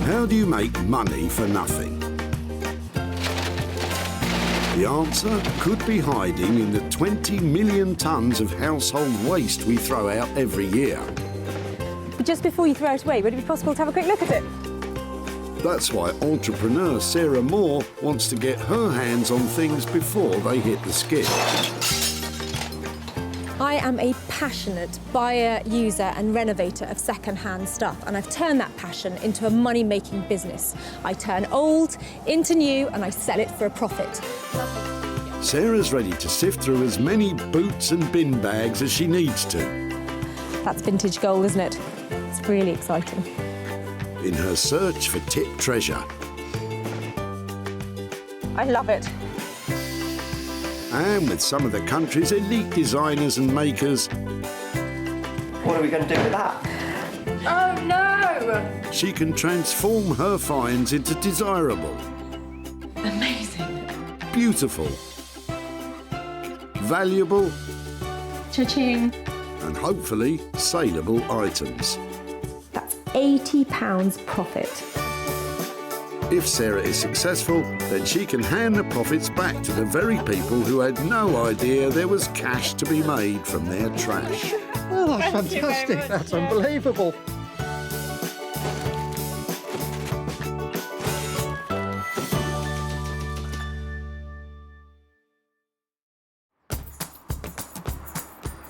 How do you make money for nothing? The answer could be hiding in the 20 million tonnes of household waste we throw out every year. But just before you throw it away, would it be possible to have a quick look at it? That's why entrepreneur Sarah Moore wants to get her hands on things before they hit the skip. I am a passionate buyer, user and renovator of second-hand stuff, and I've turned that passion into a money-making business. I turn old into new and I sell it for a profit. Sarah's ready to sift through as many boots and bin bags as she needs to. That's vintage gold, isn't it? It's really exciting. In her search for tip treasure. I love it. And with some of the country's elite designers and makers, what are we going to do with that? Oh no! she can transform her finds into desirable, Amazing. beautiful, valuable, Cha-ching. and hopefully saleable items. That's £80 profit. If Sarah is successful, then she can hand the profits back to the very people who had no idea there was cash to be made from their trash. Oh, that's fantastic. That's unbelievable.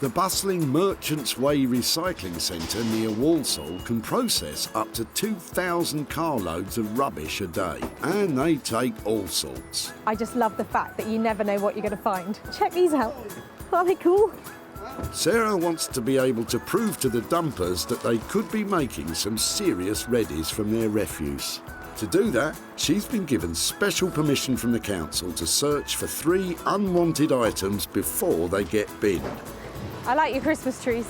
The bustling Merchants Way recycling centre near Walsall can process up to 2,000 carloads of rubbish a day, and they take all sorts. I just love the fact that you never know what you're going to find. Check these out. Aren't they cool? Sarah wants to be able to prove to the dumpers that they could be making some serious reddies from their refuse. To do that, she's been given special permission from the council to search for 3 unwanted items before they get binned. I like your Christmas trees.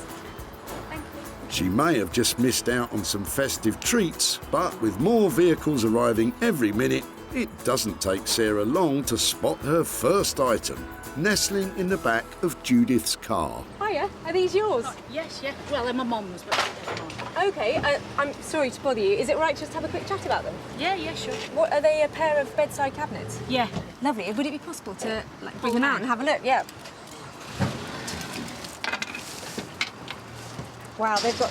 Thank you. She may have just missed out on some festive treats, but with more vehicles arriving every minute, it doesn't take Sarah long to spot her first item, nestling in the back of Judith's car. Hiya, are these yours? Yes, yeah. Well, they're my mum's, but they're mine. OK, I'm sorry to bother you. Is it right just to have a quick chat about them? Yeah, yeah, sure. What, are they a pair of bedside cabinets? Yeah. Lovely. Would it be possible to bring them out and have a look? Yeah. Wow, they've got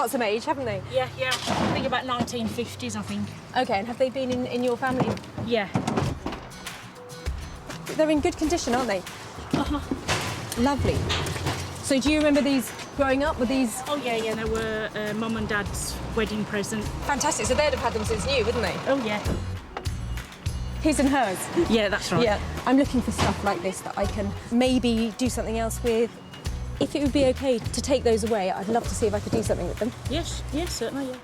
some age, haven't they? Yeah, yeah. I think about 1950s, I think. OK, and have they been in your family? Yeah. They're in good condition, aren't they? Uh-huh. Lovely. So do you remember these growing up? Were these... Oh, yeah, yeah. They were Mum and Dad's wedding present. Fantastic. So they'd have had them since new, wouldn't they? Oh, yeah. His and hers? Yeah, that's right. Yeah. I'm looking for stuff like this that I can maybe do something else with. If it would be OK to take those away, I'd love to see if I could do something with them. Yes, yes, certainly, yeah.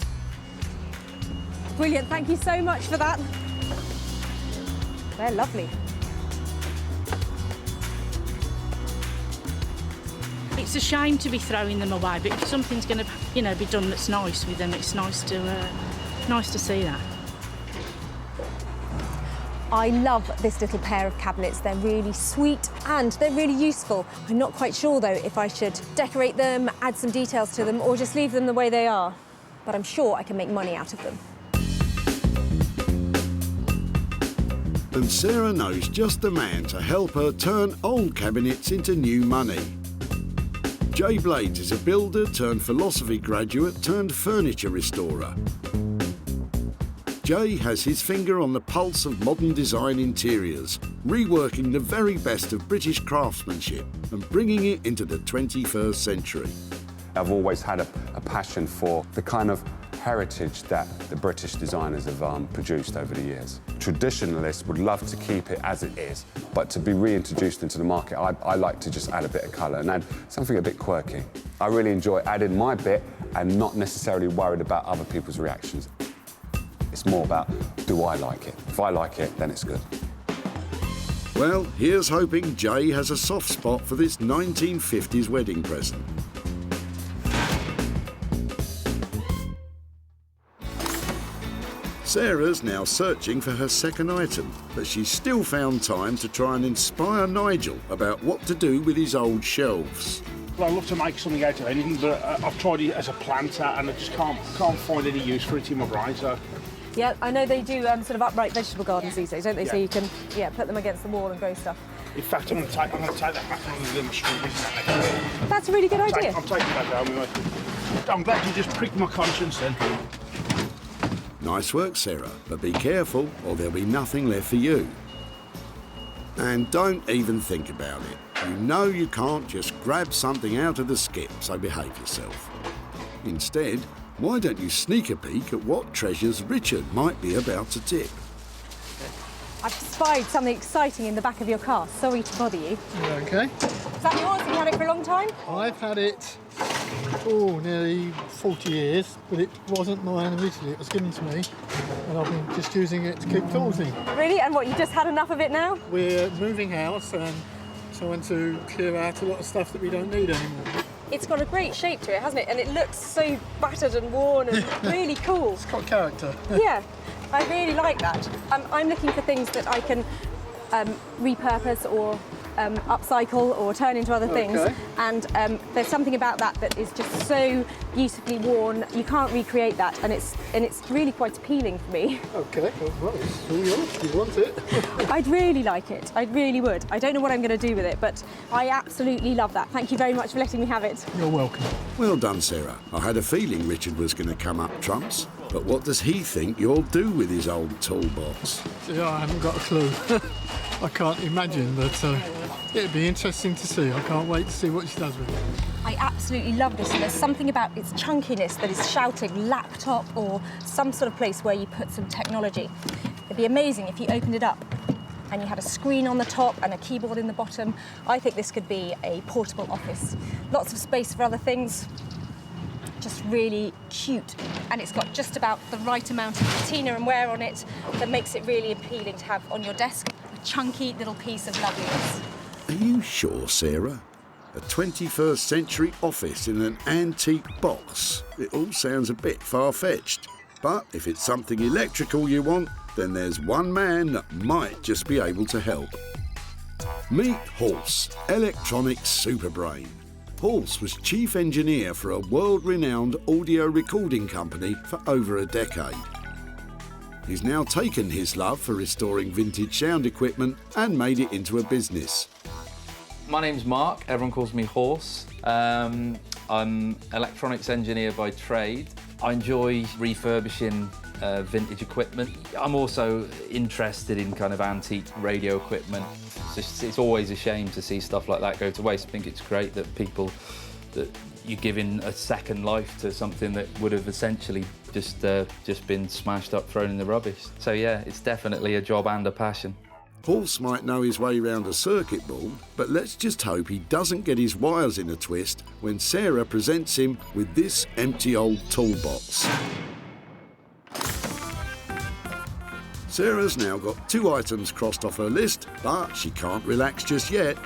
Brilliant. Thank you so much for that. They're lovely. It's a shame to be throwing them away, but if something's going to, be done that's nice with them, it's nice to see that. I love this little pair of cabinets. They're really sweet and they're really useful. I'm not quite sure, though, if I should decorate them, add some details to them, or just leave them the way they are. But I'm sure I can make money out of them. And Sarah knows just the man to help her turn old cabinets into new money. Jay Blades is a builder turned philosophy graduate turned furniture restorer. Jay has his finger on the pulse of modern design interiors, reworking the very best of British craftsmanship and bringing it into the 21st century. I've always had a passion for the kind of heritage that the British designers have produced over the years. Traditionalists would love to keep it as it is, but to be reintroduced into the market, I like to just add a bit of colour and add something a bit quirky. I really enjoy adding my bit and not necessarily worried about other people's reactions. It's more about, do I like it? If I like it, then it's good. Well, here's hoping Jay has a soft spot for this 1950s wedding present. Sarah's now searching for her second item, but she's still found time to try and inspire Nigel about what to do with his old shelves. Well, I'd love to make something out of anything, but I've tried it as a planter and I just can't find any use for it in my brain. So Yeah, I know they do sort of upright vegetable gardens these days, don't they? So Yeah. you can, put them against the wall and grow stuff. In fact, I'm going to take that back on the little strawberries. That's a really good idea. I'm taking that down. I'm glad you just pricked my conscience then. Nice work, Sarah, but be careful or there'll be nothing left for you. And don't even think about it. You know you can't just grab something out of the skip, so behave yourself. Instead, why don't you sneak a peek at what treasures Richard might be about to tip? I've spied something exciting in the back of your car. Sorry to bother you. Okay. Is that yours? Have you had it for a long time? I've had it, nearly 40 years, but it wasn't mine originally. It was given to me, and I've been just using it to keep tools in. Really? And what, you just had enough of it now? We're moving house and trying to clear out a lot of stuff that we don't need anymore. It's got a great shape to it, hasn't it? And it looks so battered and worn and really cool. It's got character. Yeah, I really like that. I'm looking for things that I can repurpose or upcycle or turn into other things. Okay. And there's something about that is just so beautifully worn. You can't recreate that, and it's really quite appealing for me. Okay, well, it's all yours. You want it? I'd really like it. I really would. I don't know what I'm going to do with it, but I absolutely love that. Thank you very much for letting me have it. You're welcome. Well done, Sarah. I had a feeling Richard was going to come up trumps. But what does he think you'll do with his old toolbox? Yeah, I haven't got a clue. I can't imagine, but it'd be interesting to see. I can't wait to see what she does with it. I absolutely love this, and there's something about its chunkiness that is shouting laptop or some sort of place where you put some technology. It'd be amazing if you opened it up and you had a screen on the top and a keyboard in the bottom. I think this could be a portable office. Lots of space for other things. Just really cute, and it's got just about the right amount of patina and wear on it that makes it really appealing to have on your desk. A chunky little piece of loveliness. Are you sure, Sarah? A 21st century office in an antique box? It all sounds a bit far-fetched. But if it's something electrical you want, then there's one man that might just be able to help. Meet Horse, electronic superbrain. Horse was chief engineer for a world-renowned audio recording company for over a decade. He's now taken his love for restoring vintage sound equipment and made it into a business. My name's Mark, everyone calls me Horse. I'm electronics engineer by trade. I enjoy refurbishing vintage equipment. I'm also interested in kind of antique radio equipment. It's always a shame to see stuff like that go to waste. I think it's great that you're giving a second life to something that would have essentially just been smashed up, thrown in the rubbish. So yeah, it's definitely a job and a passion. Horse might know his way around a circuit board, but let's just hope he doesn't get his wires in a twist when Sarah presents him with this empty old toolbox. Sarah's now got 2 items crossed off her list, but she can't relax just yet.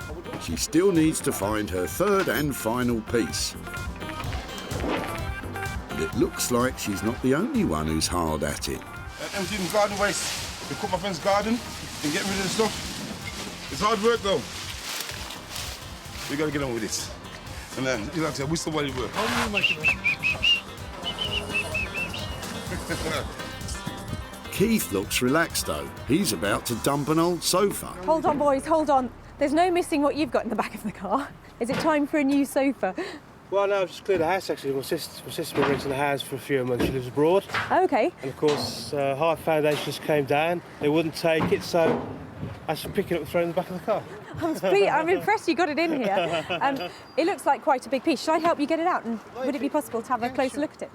She still needs to find her third and final piece. But it looks like she's not the only one who's hard at it. Emptying garden waste. We cut my friend's garden and get rid of the stuff. It's hard work though. We gotta get on with this. And then, like I said, we still want to work. Keith looks relaxed though. He's about to dump an old sofa. Hold on, boys, hold on. There's no missing what you've got in the back of the car. Is it time for a new sofa? Well, no, I've just cleared the house actually. My sister's been renting the house for a few months. She lives abroad. Okay. And of course, hard foundations came down. They wouldn't take it, so I should pick it up and throw it in the back of the car. I'm impressed you got it in here. It looks like quite a big piece. Should I help you get it out? And would it be possible to have a closer look at it?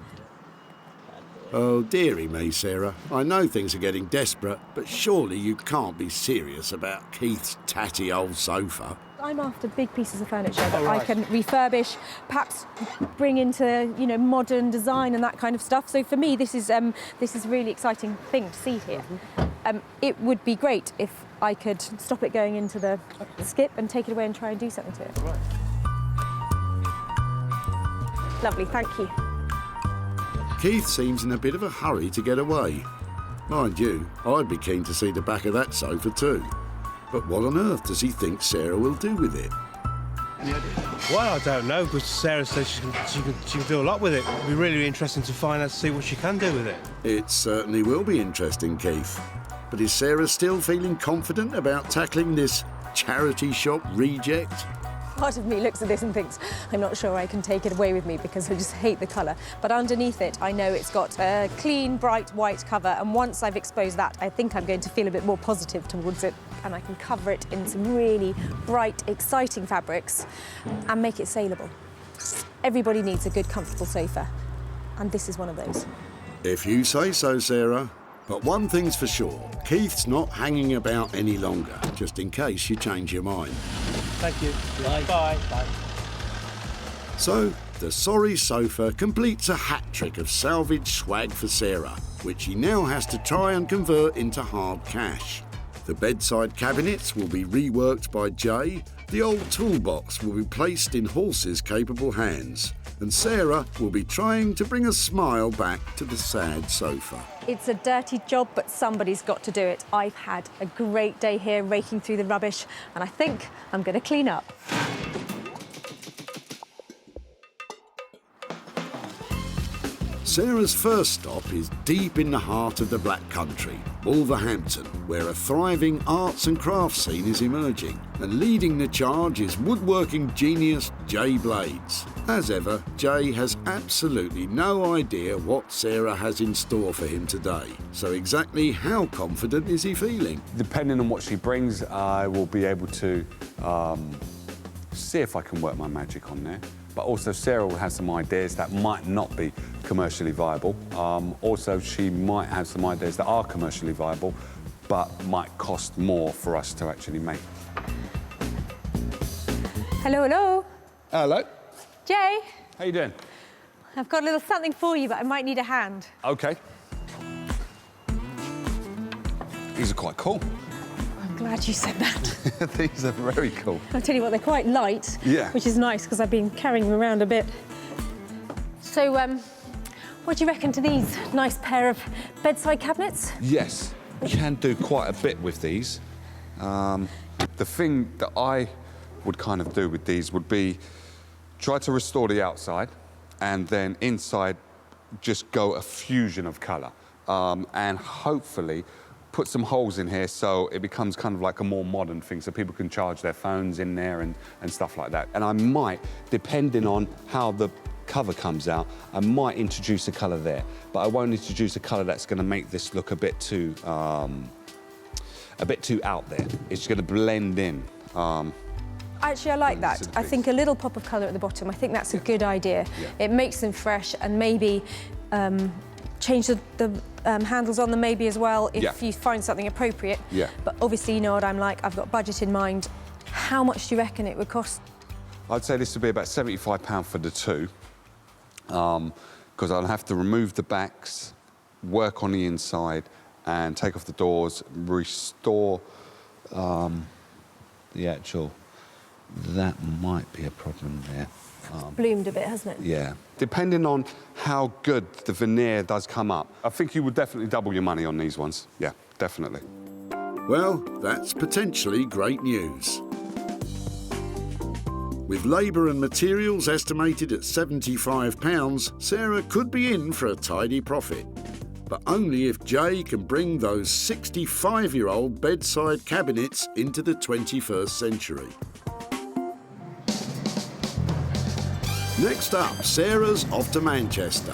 Oh, dearie me, Sarah. I know things are getting desperate, but surely you can't be serious about Keith's tatty old sofa. I'm after big pieces of furniture that I can refurbish, perhaps bring into, modern design and that kind of stuff. So for me, this is a really exciting thing to see here. It would be great if I could stop it going into the skip and take it away and try and do something to it. Right. Lovely, thank you. Keith seems in a bit of a hurry to get away. Mind you, I'd be keen to see the back of that sofa too. But what on earth does he think Sarah will do with it? Any idea? Well, I don't know, but Sarah says she can do a lot with it. It'll be really interesting to find out, see what she can do with it. It certainly will be interesting, Keith. But is Sarah still feeling confident about tackling this charity shop reject? Part of me looks at this and thinks, I'm not sure I can take it away with me because I just hate the colour. But underneath it, I know it's got a clean, bright white cover. And once I've exposed that, I think I'm going to feel a bit more positive towards it. And I can cover it in some really bright, exciting fabrics and make it saleable. Everybody needs a good, comfortable sofa. And this is one of those. If you say so, Sarah. But one thing's for sure, Keith's not hanging about any longer, just in case you change your mind. Thank you. Bye. Bye. Bye. So, the sorry sofa completes a hat-trick of salvage swag for Sarah, which she now has to try and convert into hard cash. The bedside cabinets will be reworked by Jay, the old toolbox will be placed in Horse's capable hands, and Sarah will be trying to bring a smile back to the sad sofa. It's a dirty job, but somebody's got to do it. I've had a great day here raking through the rubbish, and I think I'm going to clean up. Sarah's first stop is deep in the heart of the Black Country, Wolverhampton, where a thriving arts and crafts scene is emerging. And leading the charge is woodworking genius Jay Blades. As ever, Jay has absolutely no idea what Sarah has in store for him today. So exactly how confident is he feeling? Depending on what she brings, I will be able to see if I can work my magic on there. But also Sarah will have some ideas that might not be commercially viable. Also, she might have some ideas that are commercially viable, but might cost more for us to actually make. Hello, hello. Hello. Jay, How you doing? I've got a little something for you, but I might need a hand. Okay. These are quite cool. I'm glad you said that. These are very cool. I'll tell you what, they're quite light, Yeah. which is nice because I've been carrying them around a bit. So, what do you reckon to these nice pair of bedside cabinets? Yes, you can do quite a bit with these. The thing that I would kind of do with these would be try to restore the outside and then inside just go a fusion of colour and hopefully put some holes in here so it becomes kind of like a more modern thing so people can charge their phones in there and stuff like that. And I might, depending on how the cover comes out, I might introduce a colour there, but I won't introduce a colour that's going to make this look a bit too out there. It's going to blend in. Actually, I like that. I think a little pop of colour at the bottom, I think that's a good idea. Yeah. It makes them fresh and maybe change the handles on them maybe as well if you find something appropriate. Yeah. But obviously, you know what I'm like, I've got budget in mind. How much do you reckon it would cost? I'd say this would be about £75 for the two, because I'll have to remove the backs, work on the inside, and take off the doors, restore the actual... That might be a problem there. Bloomed a bit, hasn't it? Yeah. Depending on how good the veneer does come up, I think you would definitely double your money on these ones. Yeah, definitely. Well, that's potentially great news. With labour and materials estimated at £75, Sarah could be in for a tidy profit. But only if Jay can bring those 65-year-old bedside cabinets into the 21st century. Next up, Sarah's off to Manchester.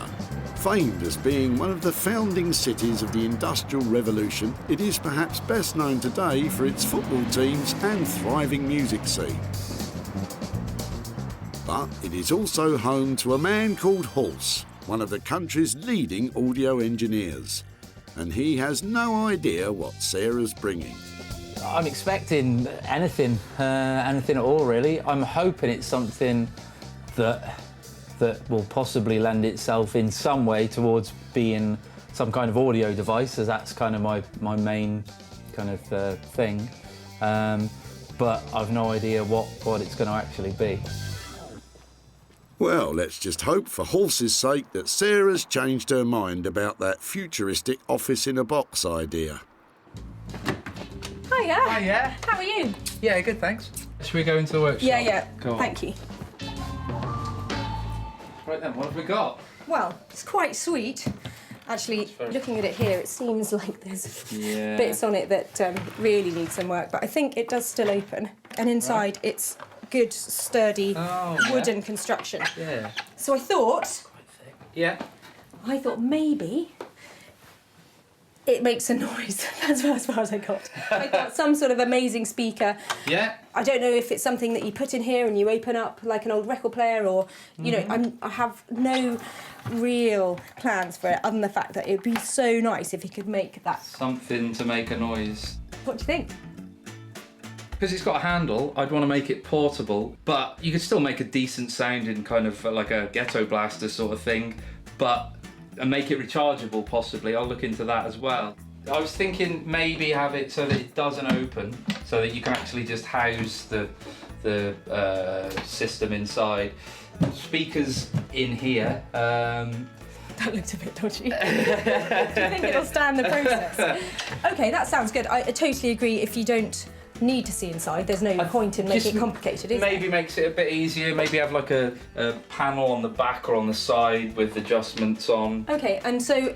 Famed as being one of the founding cities of the Industrial Revolution, it is perhaps best known today for its football teams and thriving music scene. But it is also home to a man called Horse, one of the country's leading audio engineers. And he has no idea what Sarah's bringing. I'm expecting anything at all, really. I'm hoping it's something that will possibly lend itself in some way towards being some kind of audio device, as that's kind of my main kind of thing. But I've no idea what it's going to actually be. Well, let's just hope for Horse's sake that Sarah's changed her mind about that futuristic office-in-a-box idea. Hiya. Hiya. How are you? Yeah, good, thanks. Should we go into the workshop? Yeah. Go on. Thank you. Right then, what have we got? Well, it's quite sweet. Actually, looking at it here, it seems like there's bits on it that really need some work, but I think it does still open. And inside, it's good, sturdy, wooden construction. Yeah. So I thought... Yeah. I thought maybe it makes a noise. That's as far as I got. I got some sort of amazing speaker. Yeah. I don't know if it's something that you put in here and you open up like an old record player, or, you know, I have no real plans for it other than the fact that it would be so nice if you could make that. Something to make a noise. What do you think? Because it's got a handle, I'd want to make it portable, but you could still make a decent sounding kind of like a ghetto blaster sort of thing, and make it rechargeable possibly. I'll look into that as well. I was thinking maybe have it so that it doesn't open, so that you can actually just house the system inside. Speakers in here. That looked a bit dodgy. Do you think it'll stand the process? Okay, that sounds good. I totally agree. If you don't need to see inside, there's no point in making it complicated, is maybe makes it a bit easier. Maybe have like a panel on the back or on the side with adjustments on. Okay, and so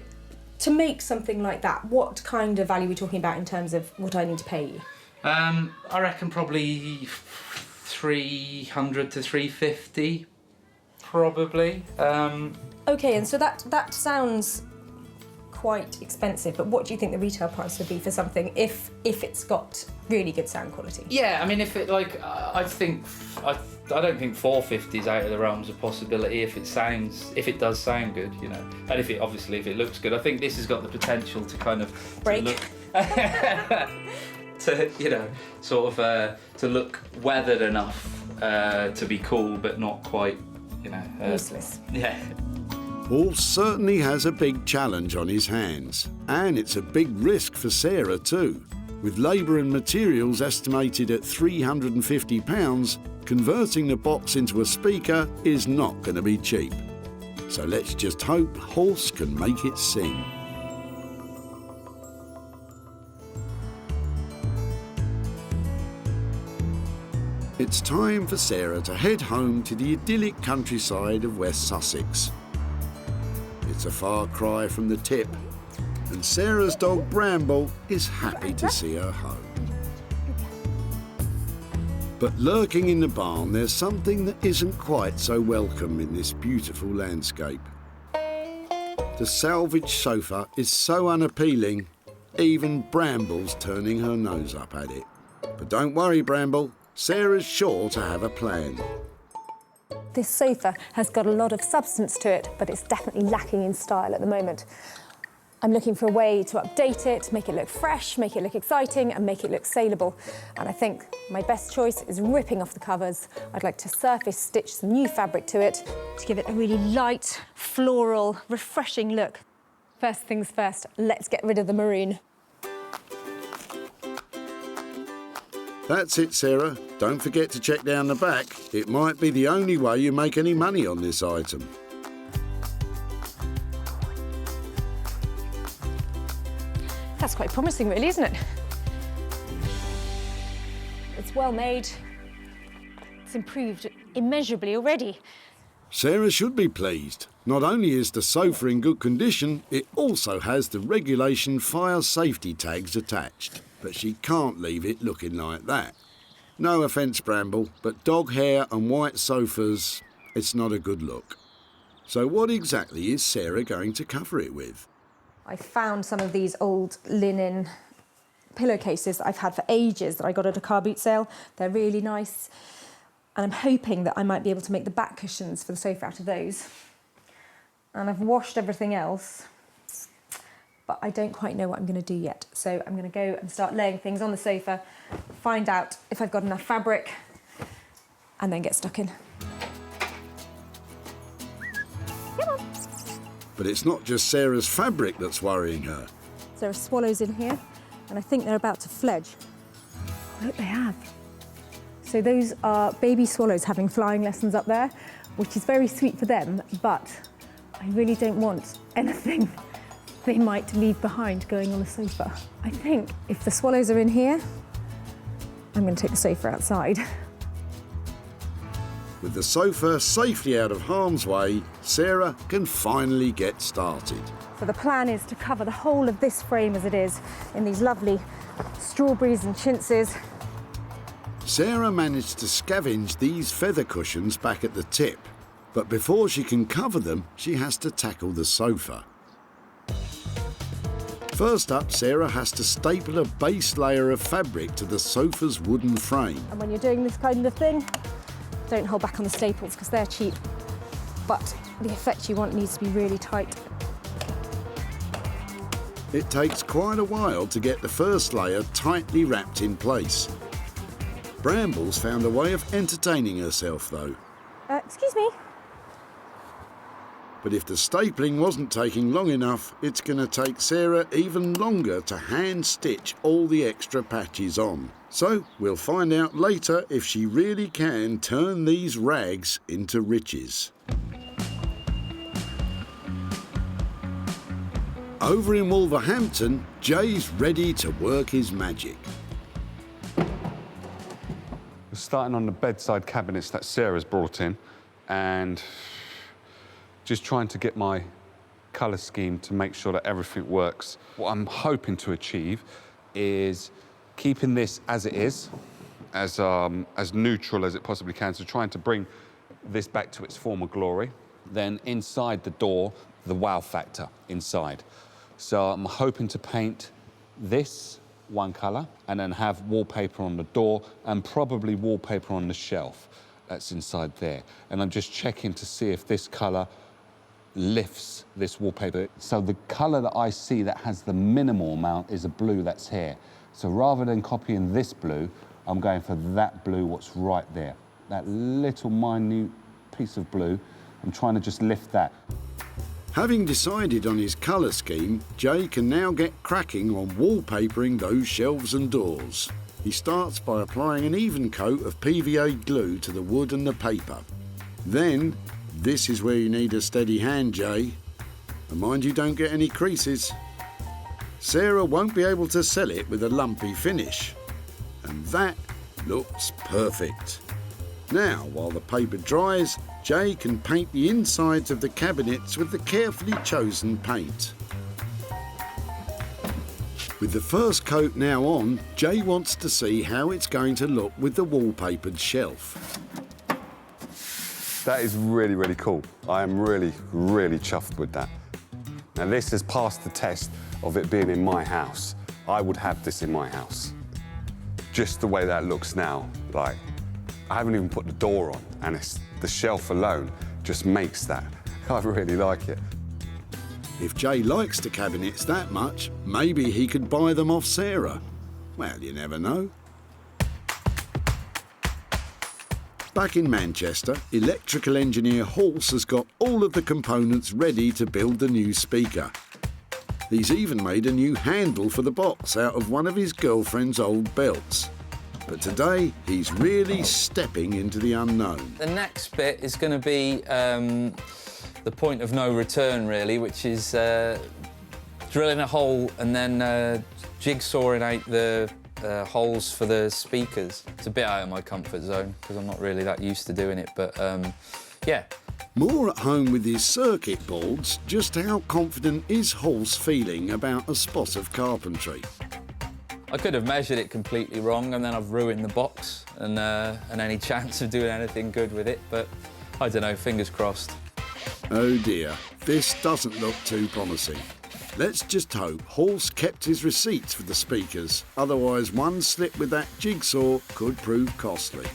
to make something like that, what kind of value are we talking about in terms of what I need to pay you? I reckon probably 300 to 350, probably. Okay, and so that sounds quite expensive, but what do you think the retail price would be for something if it's got really good sound quality? Yeah, I mean, if it like, I don't think 450 is out of the realms of possibility if it does sound good, you know, and if it looks good. I think this has got the potential to kind of break. To you know, sort of to look weathered enough to be cool, but not quite, you know, useless. Yeah. Paul certainly has a big challenge on his hands, and it's a big risk for Sarah too. With labour and materials estimated at £350, converting the box into a speaker is not going to be cheap. So let's just hope Horse can make it sing. It's time for Sarah to head home to the idyllic countryside of West Sussex. It's a far cry from the tip, and Sarah's dog Bramble is happy to see her home. But lurking in the barn, there's something that isn't quite so welcome in this beautiful landscape. The salvage sofa is so unappealing, even Bramble's turning her nose up at it. But don't worry, Bramble, Sarah's sure to have a plan. This sofa has got a lot of substance to it, but it's definitely lacking in style at the moment. I'm looking for a way to update it, make it look fresh, make it look exciting, and make it look saleable. And I think my best choice is ripping off the covers. I'd like to surface stitch some new fabric to it to give it a really light, floral, refreshing look. First things first, let's get rid of the maroon. That's it, Sarah. Don't forget to check down the back. It might be the only way you make any money on this item. That's quite promising, really, isn't it? It's well made. It's improved immeasurably already. Sarah should be pleased. Not only is the sofa in good condition, it also has the regulation fire safety tags attached. But she can't leave it looking like that. No offence, Bramble, but dog hair and white sofas, it's not a good look. So what exactly is Sarah going to cover it with? I found some of these old linen pillowcases that I've had for ages that I got at a car boot sale. They're really nice. And I'm hoping that I might be able to make the back cushions for the sofa out of those. And I've washed everything else, but I don't quite know what I'm going to do yet. So I'm going to go and start laying things on the sofa, find out if I've got enough fabric, and then get stuck in. Come on. But it's not just Sarah's fabric that's worrying her. There are swallows in here, and I think they're about to fledge. I hope they have. So those are baby swallows having flying lessons up there, which is very sweet for them, but I really don't want anything they might leave behind going on the sofa. I think if the swallows are in here, I'm going to take the sofa outside With the sofa safely out of harm's way, Sarah can finally get started. So the plan is to cover the whole of this frame as it is in these lovely strawberries and chintzes. Sarah managed to scavenge these feather cushions back at the tip, but before she can cover them, she has to tackle the sofa. First up, Sarah has to staple a base layer of fabric to the sofa's wooden frame. And when you're doing this kind of thing, don't hold back on the staples because they're cheap, but the effect you want needs to be really tight. It takes quite a while to get the first layer tightly wrapped in place. Brambles found a way of entertaining herself though. Excuse me. But if the stapling wasn't taking long enough, it's going to take Sarah even longer to hand stitch all the extra patches on. So we'll find out later if she really can turn these rags into riches. Over in Wolverhampton, Jay's ready to work his magic. We're starting on the bedside cabinets that Sarah's brought in and just trying to get my colour scheme to make sure that everything works. What I'm hoping to achieve is keeping this as it is, as neutral as it possibly can, so trying to bring this back to its former glory. Then inside the door, the wow factor inside. So I'm hoping to paint this one colour and then have wallpaper on the door and probably wallpaper on the shelf that's inside there. And I'm just checking to see if this colour lifts this wallpaper. So the colour that I see that has the minimal amount is a blue that's here. So rather than copying this blue, I'm going for that blue what's right there. That little minute piece of blue, I'm trying to just lift that. Having decided on his colour scheme, Jay can now get cracking on wallpapering those shelves and doors. He starts by applying an even coat of PVA glue to the wood and the paper. Then, this is where you need a steady hand, Jay. And mind you don't get any creases. Sarah won't be able to sell it with a lumpy finish. And that looks perfect. Now, while the paper dries, Jay can paint the insides of the cabinets with the carefully chosen paint. With the first coat now on, Jay wants to see how it's going to look with the wallpapered shelf. That is really, really cool. I am really, really chuffed with that. Now this has passed the test of it being in my house. I would have this in my house. Just the way that looks now, like, I haven't even put the door on, and it's the shelf alone just makes that. I really like it. If Jay likes the cabinets that much, maybe he could buy them off Sarah. Well, you never know. Back in Manchester, electrical engineer Halse has got all of the components ready to build the new speaker. He's even made a new handle for the box out of one of his girlfriend's old belts. But today, he's really stepping into the unknown. The next bit is going to be the point of no return, really, which is drilling a hole and then jigsawing out the holes for the speakers. It's a bit out of my comfort zone because I'm not really that used to doing it, but yeah. More at home with his circuit boards, just how confident is Halse feeling about a spot of carpentry? I could have measured it completely wrong and then I've ruined the box and any chance of doing anything good with it, but I don't know, fingers crossed. Oh dear, this doesn't look too promising. Let's just hope Halse kept his receipts for the speakers, otherwise one slip with that jigsaw could prove costly.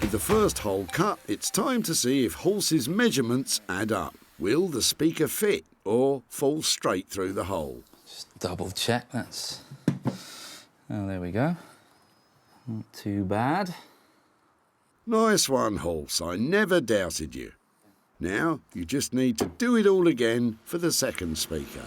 With the first hole cut, it's time to see if Halse's measurements add up. Will the speaker fit or fall straight through the hole? Just double check, that's... Oh, there we go. Not too bad. Nice one, Halse. I never doubted you. Now, you just need to do it all again for the second speaker.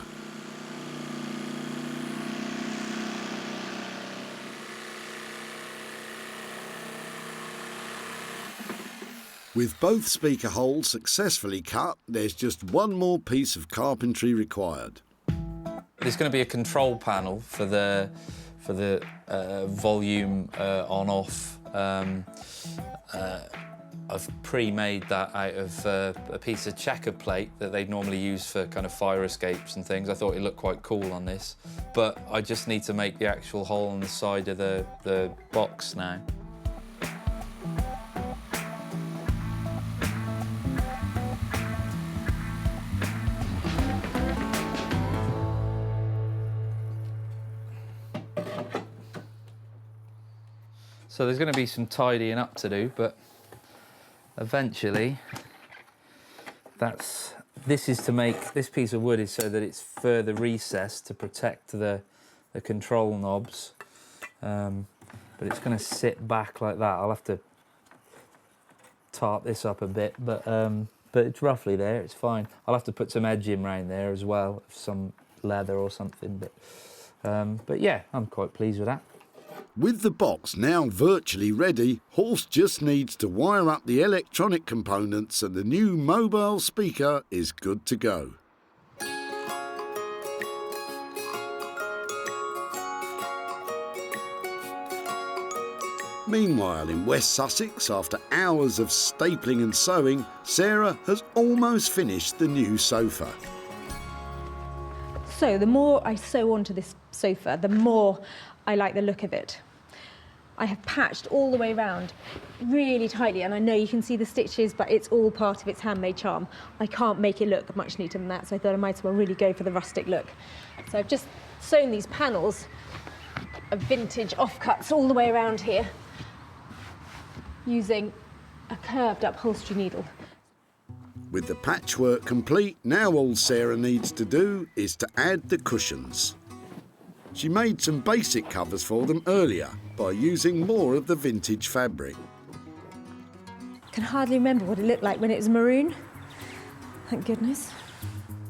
With both speaker holes successfully cut, there's just one more piece of carpentry required. There's going to be a control panel for the volume on-off. I've pre-made that out of a piece of checker plate that they'd normally use for kind of fire escapes and things. I thought it looked quite cool on this, but I just need to make the actual hole on the side of the box now. So there's going to be some tidying up to do, but eventually, this is to make, this piece of wood is so that it's further recessed to protect the control knobs, but it's going to sit back like that. I'll have to tarp this up a bit, but it's roughly there, it's fine. I'll have to put some edging around there as well, some leather or something, but yeah, I'm quite pleased with that. With the box now virtually ready, Horse just needs to wire up the electronic components and the new mobile speaker is good to go. Meanwhile, in West Sussex, after hours of stapling and sewing, Sarah has almost finished the new sofa. So the more I sew onto this sofa, the more I like the look of it. I have patched all the way around really tightly, and I know you can see the stitches, but it's all part of its handmade charm. I can't make it look much neater than that, so I thought I might as well really go for the rustic look. So I've just sewn these panels of vintage offcuts all the way around here using a curved upholstery needle. With the patchwork complete, now all Sarah needs to do is to add the cushions. She made some basic covers for them earlier by using more of the vintage fabric. I can hardly remember what it looked like when it was maroon. Thank goodness.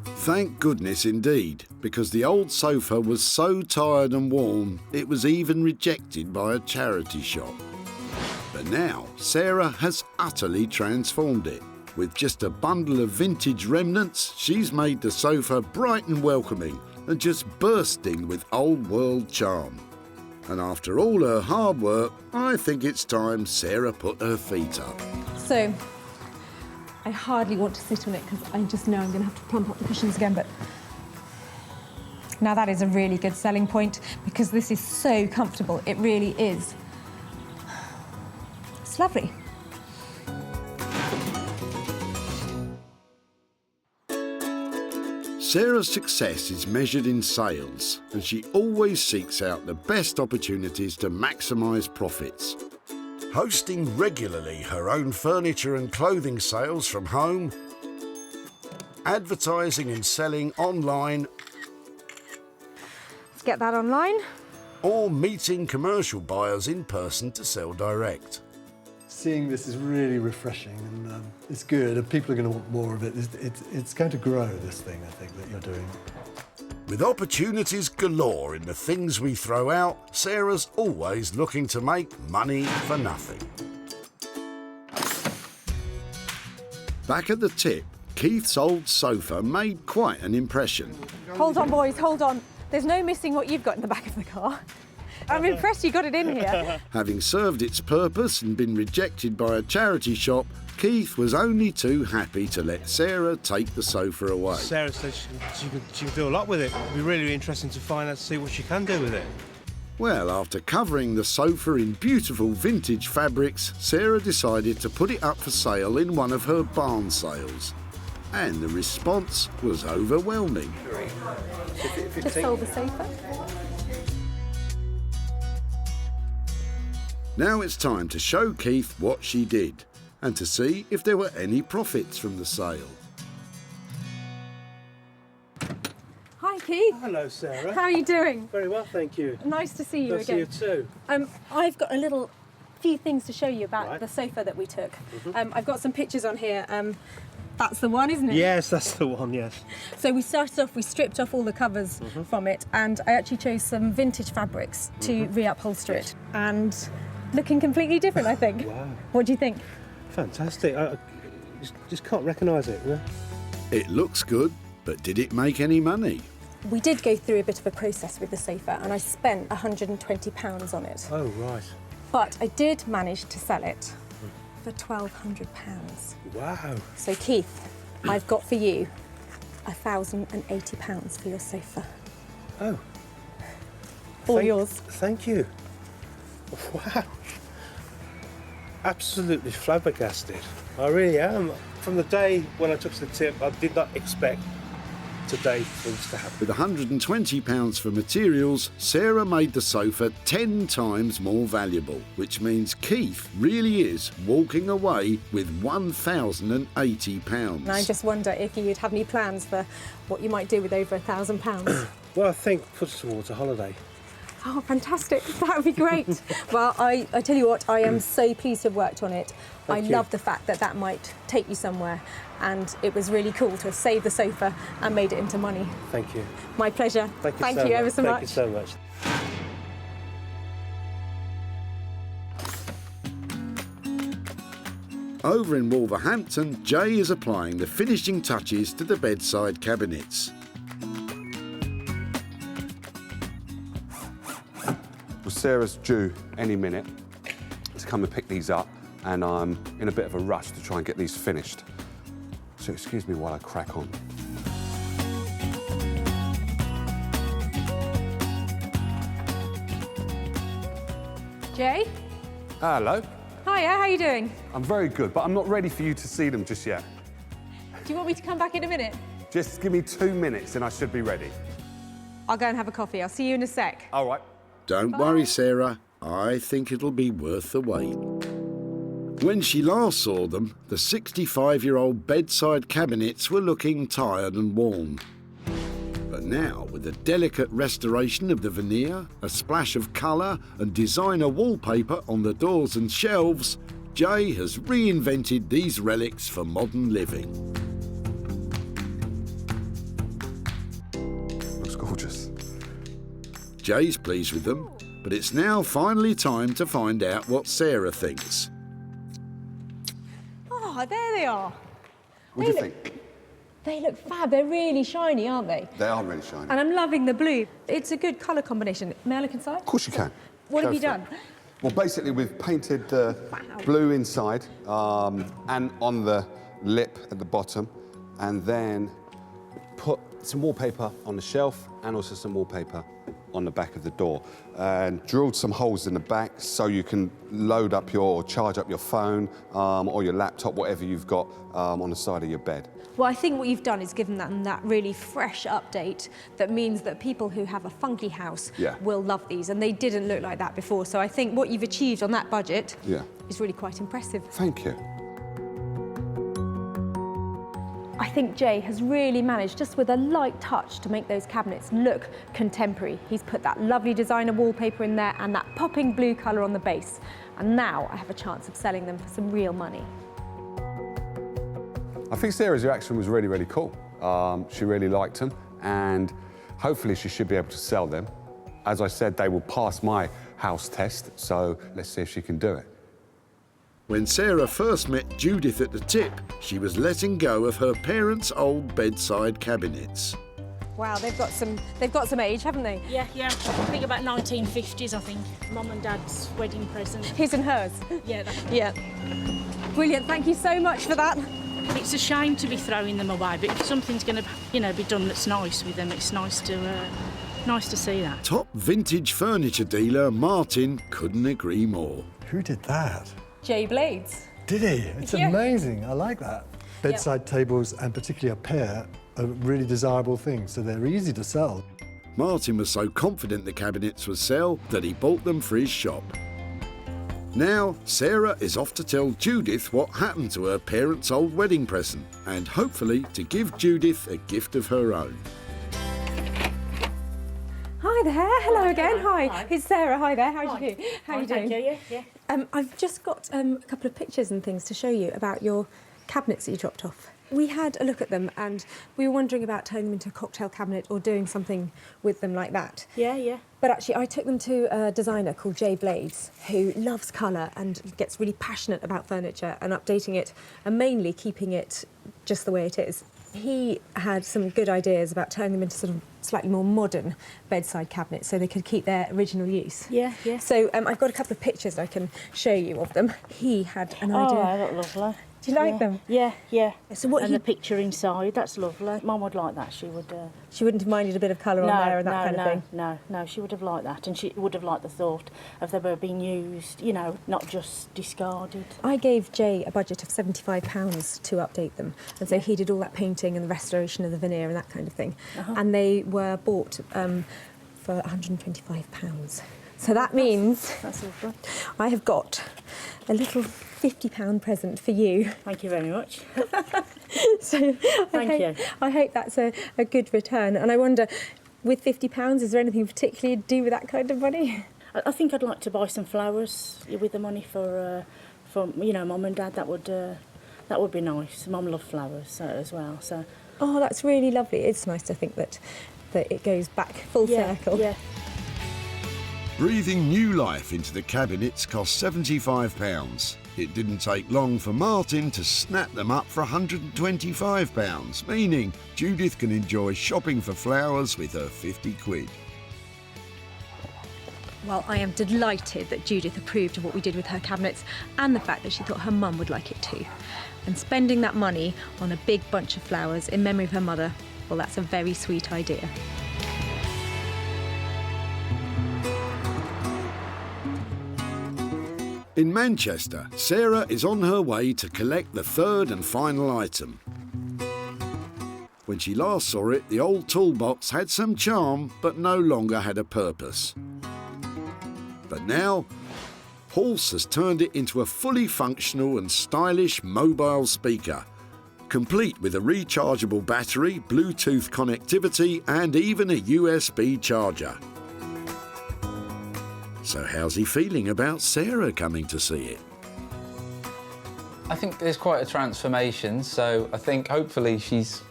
Thank goodness indeed, because the old sofa was so tired and worn, it was even rejected by a charity shop. But now, Sarah has utterly transformed it. With just a bundle of vintage remnants, she's made the sofa bright and welcoming and just bursting with old-world charm. And after all her hard work, I think it's time Sarah put her feet up. So, I hardly want to sit on it because I just know I'm going to have to plump up the cushions again, but now that is a really good selling point because this is so comfortable. It really is. It's lovely. Sarah's success is measured in sales, and she always seeks out the best opportunities to maximise profits. Hosting regularly her own furniture and clothing sales from home, advertising and selling online, Let's get that online. or meeting commercial buyers in person to sell direct. Seeing this is really refreshing and it's good and people are going to want more of it. It's going to grow, this thing, I think, that you're doing. With opportunities galore in the things we throw out, Sarah's always looking to make money for nothing. Back at the tip, Keith's old sofa made quite an impression. Hold on, boys, hold on. There's no missing what you've got in the back of the car. I'm impressed you got it in here. Having served its purpose and been rejected by a charity shop, Keith was only too happy to let Sarah take the sofa away. Sarah says she can do a lot with it. It'll be really interesting to find out, to see what she can do with it. Well, after covering the sofa in beautiful vintage fabrics, Sarah decided to put it up for sale in one of her barn sales. And the response was overwhelming. Just sold the sofa. Now it's time to show Keith what she did and to see if there were any profits from the sale. Hi, Keith. Hello, Sarah. How are you doing? Very well, thank you. Nice to see you Nice again. to see you too. I've got a few things to show you about Right. the sofa that we took. I've got some pictures on here. That's the one, isn't it? Yes, that's the one, yes. So we started off, we stripped off all the covers from it, and I actually chose some vintage fabrics to re-upholster it. And looking completely different, I think. Wow. What do you think? Fantastic. I just can't recognise it. Yeah? It looks good, but did it make any money? We did go through a bit of a process with the sofa and I spent £120 on it. Oh, right. But I did manage to sell it for £1,200. Wow. So Keith, I've got for you £1,080 for your sofa. Oh. All yours. Thank you. Wow. Absolutely flabbergasted. I really am. From the day when I took the tip, I did not expect today things to happen. With £120 for materials, Sarah made the sofa 10 times more valuable, which means Keith really is walking away with £1,080. And I just wonder if you'd have any plans for what you might do with over £1,000. Well, I think put it towards a holiday. Oh, fantastic. That would be great. Well, I tell you what, I am so pleased to have worked on it. I love the fact that that might take you somewhere, and it was really cool to have saved the sofa and made it into money. Thank you. My pleasure. Thank you ever so much. Thank you so much. Over in Wolverhampton, Jay is applying the finishing touches to the bedside cabinets. Well, Sarah's due any minute to come and pick these up, and I'm in a bit of a rush to try and get these finished. So excuse me while I crack on. Jay? Hello. Hiya, how you doing? I'm very good, but I'm not ready for you to see them just yet. Do you want me to come back in a minute? Just give me 2 minutes and I should be ready. I'll go and have a coffee. I'll see you in a sec. All right. Don't worry, Sarah. I think it'll be worth the wait. When she last saw them, the 65-year-old bedside cabinets were looking tired and worn. But now, with a delicate restoration of the veneer, a splash of colour and designer wallpaper on the doors and shelves, Jay has reinvented these relics for modern living. Looks gorgeous. Jay's pleased with them, but it's now finally time to find out what Sarah thinks. Oh, there they are. What do you think? They look fab. They're really shiny, aren't they? They are really shiny. And I'm loving the blue. It's a good colour combination. May I look inside? Of course you can. What Go have you for it. done? Well, basically, we've painted blue inside and on the lip at the bottom, and then put some wallpaper on the shelf and also some wallpaper on the back of the door, and drilled some holes in the back so you can load up or charge up your phone or your laptop, whatever you've got on the side of your bed. Well, I think what you've done is given them that really fresh update that means that people who have a funky house will love these, and they didn't look like that before. So I think what you've achieved on that budget is really quite impressive. Thank you. I think Jay has really managed, just with a light touch, to make those cabinets look contemporary. He's put that lovely designer wallpaper in there and that popping blue colour on the base. And now I have a chance of selling them for some real money. I think Sarah's reaction was really, really cool. She really liked them, and hopefully she should be able to sell them. As I said, they will pass my house test, so let's see if she can do it. When Sarah first met Judith at the tip, she was letting go of her parents' old bedside cabinets. Wow, they've got some age, haven't they? Yeah. I think about 1950s, I think. Mum and Dad's wedding present. His and hers? Yeah. Yeah. Brilliant, thank you so much for that. It's a shame to be throwing them away, but if something's going to, be done that's nice with them, it's nice to see that. Top vintage furniture dealer Martin couldn't agree more. Who did that? Jay Blades. Did he? It's amazing. I like that. Bedside tables, and particularly a pair, are really desirable things, so they're easy to sell. Martin was so confident the cabinets would sell that he bought them for his shop. Now, Sarah is off to tell Judith what happened to her parents' old wedding present, and hopefully to give Judith a gift of her own. Hi there, hello again. Hi, it's Sarah. Hi there. How are you doing? How are you doing? Thank you. Yeah. I've just got a couple of pictures and things to show you about your cabinets that you dropped off. We had a look at them and we were wondering about turning them into a cocktail cabinet or doing something with them like that. Yeah. But actually, I took them to a designer called Jay Blades, who loves colour and gets really passionate about furniture and updating it, and mainly keeping it just the way it is. He had some good ideas about turning them into sort of slightly more modern bedside cabinets so they could keep their original use. Yeah, yeah. So I've got a couple of pictures I can show you of them. He had an idea. Oh, they look lovely. Do you like them? Yeah, yeah. So what and the picture inside, that's lovely. Mum would like that, she would. She wouldn't have minded a bit of colour on there and that kind of thing? No, she would have liked that, and she would have liked the thought of they were being used, you know, not just discarded. I gave Jay a budget of £75 to update them, and so he did all that painting and the restoration of the veneer and that kind of thing. And they were bought for £125. So that means that's lovely. I have got a little £50 present for you. Thank you very much. So I hope that's a good return. And I wonder, with £50, is there anything particularly to do with that kind of money? I think I'd like to buy some flowers with the money for you know, Mum and Dad. That would be nice. Mum loved flowers as well. So. Oh, that's really lovely. It's nice to think that it goes back full circle. Yeah. Breathing new life into the cabinets cost £75. It didn't take long for Martin to snap them up for £125, meaning Judith can enjoy shopping for flowers with her 50 quid. Well, I am delighted that Judith approved of what we did with her cabinets and the fact that she thought her mum would like it too. And spending that money on a big bunch of flowers in memory of her mother, well, that's a very sweet idea. In Manchester, Sarah is on her way to collect the third and final item. When she last saw it, the old toolbox had some charm, but no longer had a purpose. But now, Horse has turned it into a fully functional and stylish mobile speaker, complete with a rechargeable battery, Bluetooth connectivity, and even a USB charger. So how's he feeling about Sarah coming to see it? I think there's quite a transformation, so I think hopefully she's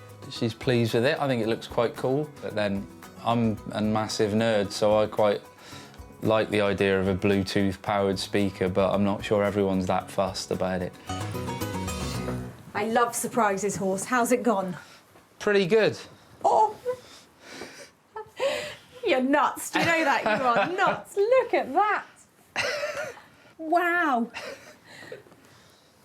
pleased with it. I think it looks quite cool, but then I'm a massive nerd, so I quite like the idea of a Bluetooth-powered speaker, but I'm not sure everyone's that fussed about it. I love surprises, Horse. How's it gone? Pretty good. Oh! You're nuts. Do you know that? You are nuts. Look at that. Wow.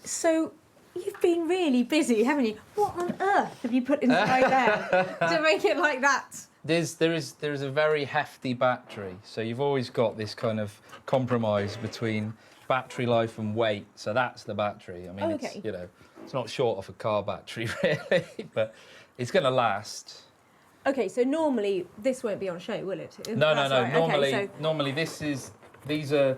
So you've been really busy, haven't you? What on earth have you put inside there to make it like that? There is a very hefty battery, so you've always got this kind of compromise between battery life and weight. So that's the battery. I mean, it's, you know, it's not short of a car battery really, but it's going to last. Okay, so normally this won't be on show, will it? No. Right. Normally these are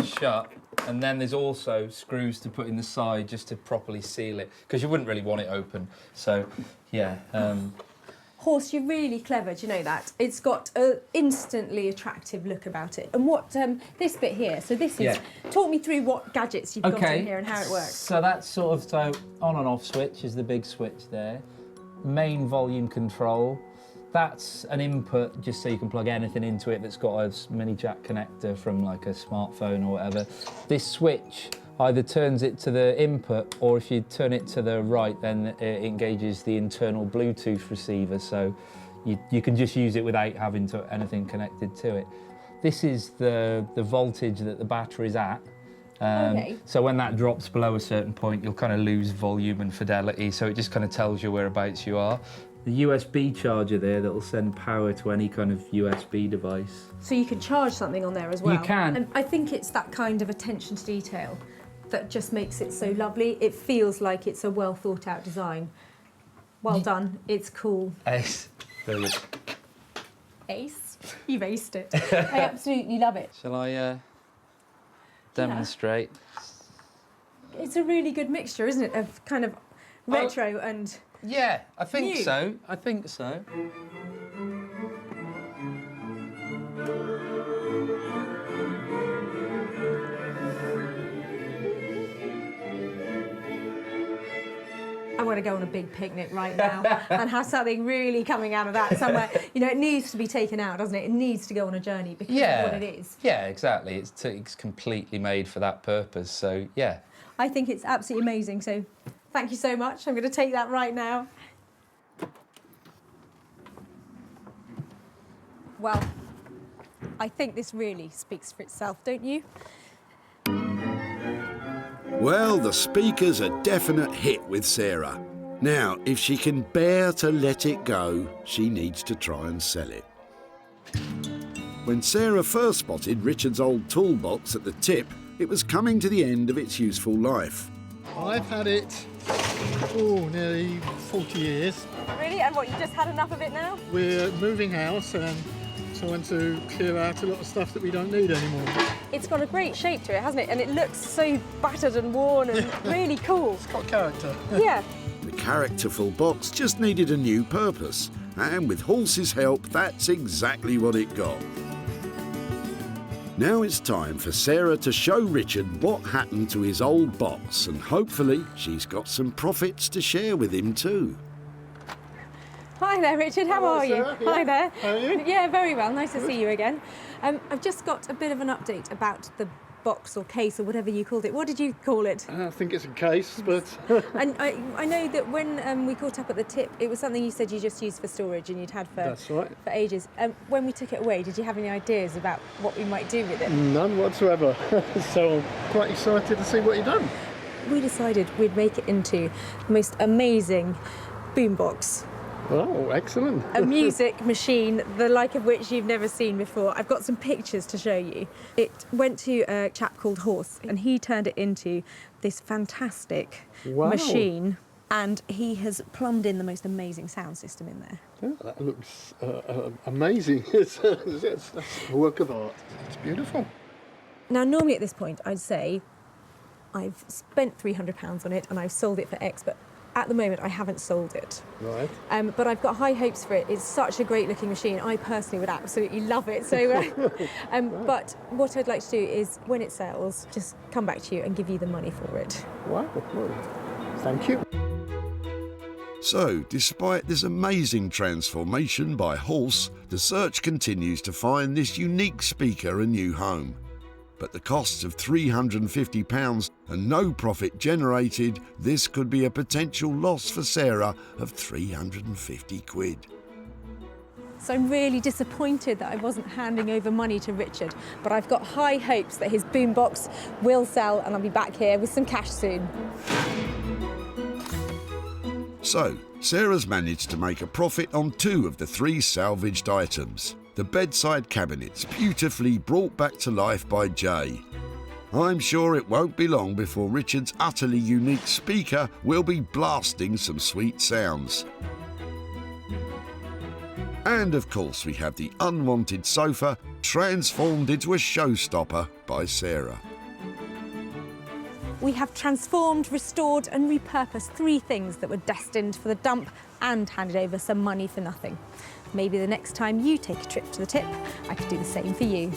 shut, and then there's also screws to put in the side just to properly seal it, because you wouldn't really want it open. So, yeah. Horse, you're really clever. Do you know that? It's got an instantly attractive look about it. And what this bit here? So this is. Talk me through what gadgets you've got in here and how it works. So that's sort of on and off switch is the big switch there. Main volume control. That's an input just so you can plug anything into it that's got a mini jack connector from like a smartphone or whatever. This switch either turns it to the input, or if you turn it to the right, then it engages the internal Bluetooth receiver, so you can just use it without having anything connected to it. This is the voltage that the battery's at. So when that drops below a certain point, you'll kind of lose volume and fidelity, so it just kind of tells you whereabouts you are. The USB charger there that will send power to any kind of USB device. So you can charge something on there as well? You can. And I think it's that kind of attention to detail that just makes it so lovely. It feels like it's a well thought out design. Well done, it's cool. Ace. Brilliant. Ace? You've aced it. I absolutely love it. Shall I demonstrate? Yeah. It's a really good mixture, isn't it, of kind of retro and yeah, I think new. so. I think so. I want to go on a big picnic right now and have something really coming out of that somewhere. You know, it needs to be taken out, doesn't it? It needs to go on a journey because of what it is. Yeah, exactly. It's completely made for that purpose, so yeah. I think it's absolutely amazing, so thank you so much. I'm going to take that right now. Well, I think this really speaks for itself, don't you? Well, the speaker's a definite hit with Sarah. Now, if she can bear to let it go, she needs to try and sell it. When Sarah first spotted Richard's old toolbox at the tip, it was coming to the end of its useful life. I've had it, nearly 40 years. Really? And what, you just had enough of it now? We're moving house and trying to clear out a lot of stuff that we don't need anymore. It's got a great shape to it, hasn't it? And it looks so battered and worn and really cool. It's got character. Yeah. The characterful box just needed a new purpose, and with Halsey's help, that's exactly what it got. Now it's time for Sarah to show Richard what happened to his old box, and hopefully she's got some profits to share with him too. Hi there, Richard. How are you? Sarah. Yeah. Hi there. How are you? Yeah, very well. Nice to see you again. I've just got a bit of an update about the box or case or whatever you called it. What did you call it? I think it's a case, but... And I know that when we caught up at the tip, it was something you said you just used for storage and you'd had for, That's right. for ages. When we took it away, did you have any ideas about what we might do with it? None whatsoever. So I'm quite excited to see what you've done. We decided we'd make it into the most amazing boombox. Oh, excellent. A music machine, the like of which you've never seen before. I've got some pictures to show you. It went to a chap called Horse, and he turned it into this fantastic machine, and he has plumbed in the most amazing sound system in there. Yeah, that looks amazing. It's a work of art. It's beautiful. Now, normally at this point, I'd say I've spent £300 on it and I've sold it for X, but at the moment, I haven't sold it. Right. But I've got high hopes for it. It's such a great looking machine. I personally would absolutely love it. So, but what I'd like to do is, when it sells, just come back to you and give you the money for it. Wow. Well, thank you. So, despite this amazing transformation by Horse, the search continues to find this unique speaker a new home. But the costs of £350 and no profit generated, this could be a potential loss for Sarah of 350 quid. So I'm really disappointed that I wasn't handing over money to Richard, but I've got high hopes that his boombox will sell and I'll be back here with some cash soon. So, Sarah's managed to make a profit on 2 of the 3 salvaged items. The bedside cabinets, beautifully brought back to life by Jay. I'm sure it won't be long before Richard's utterly unique speaker will be blasting some sweet sounds. And of course we have the unwanted sofa transformed into a showstopper by Sarah. We have transformed, restored and repurposed 3 things that were destined for the dump and handed over some money for nothing. Maybe the next time you take a trip to the tip, I could do the same for you.